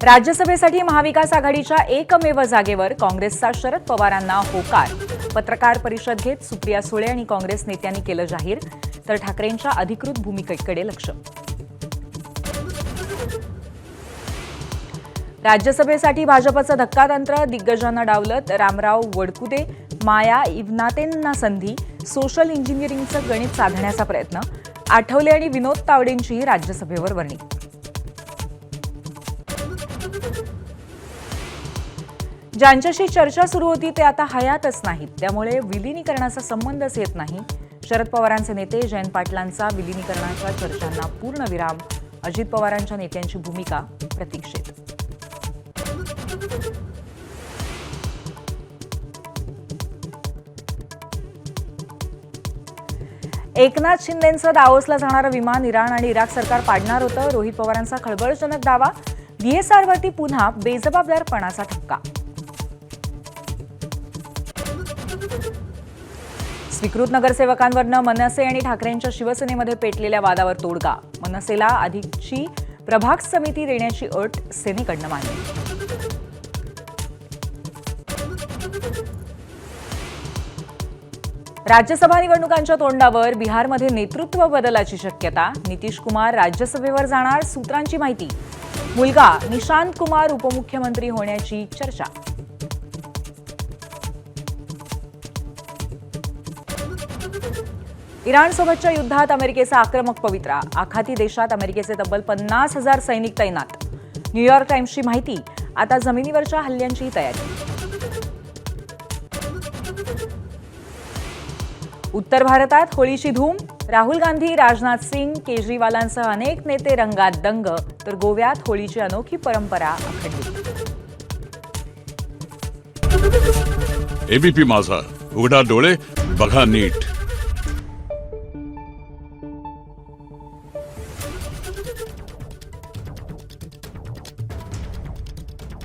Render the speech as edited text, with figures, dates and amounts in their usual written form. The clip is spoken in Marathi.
राज्यसभेसाठी महाविकास आघाडीच्या एकमेव जागेवर काँग्रेसचा शरद पवारांना होकार. पत्रकार परिषद घेत सुप्रिया सुळे आणि काँग्रेस नेत्यांनी केलं जाहीर, तर ठाकरेंच्या अधिकृत भूमिकेकडे लक्ष. राज्यसभेसाठी भाजपचं धक्कातंत्र, दिग्गजांना डावलत रामराव वडकुदे, माया इव्नातेंना संधी, सोशल इंजिनिअरिंगचं गणित साधण्याचा प्रयत्न. आठवले आणि विनोद तावडेंची राज्यसभेवर वर्णी. ज्यांच्याशी चर्चा सुरू होती ते आता हयातच नाहीत, त्यामुळे विलीनीकरणाचा संबंधच येत नाही. शरद पवारांचे नेते जयंत पाटलांचा विलीनीकरणाच्या चर्चांना पूर्णविराम. अजित पवारांच्या नेत्यांची भूमिका प्रतीक्षेत. एकनाथ शिंदेंचं दावोसला जाणारं विमान इराण आणि इराक सरकार पाडणार होतं. रोहित पवारांचा खळबळजनक दावा. डीएसआरवरती पुन्हा बेजबाबदारपणाचा ठपका. स्वीकृत नगरसेवकांवरनं मनसे आणि ठाकरेंच्या शिवसेनेमध्ये पेटलेल्या वादावर तोडगा. मनसेला अधिकची प्रभाग समिती देण्याची अट सेनेकडनं मान्य. राज्यसभा निवडणुकांच्या तोंडावर बिहारमध्ये नेतृत्व बदलाची शक्यता. नितीश कुमार राज्यसभेवर जाणार, सूत्रांची माहिती. मुलगा निशांत कुमार उपमुख्यमंत्री होण्याची चर्चा. इराणसोबतच्या युद्धात अमेरिकेचा आक्रमक पवित्रा. आखाती देशात अमेरिकेचे तब्बल 50,000 सैनिक तैनात. न्यूयॉर्क टाइम्सची माहिती. आता जमिनीवरच्या हल्ल्यांची तयारी. उत्तर भारतात होळीची धूम. राहुल गांधी, राजनाथ सिंग, केजरीवालांसह अनेक नेते रंगात दंग, तर गोव्यात होळीची अनोखी परंपरा अखंडित. एबीपी माझा, उघडा डोळे बघा नीट.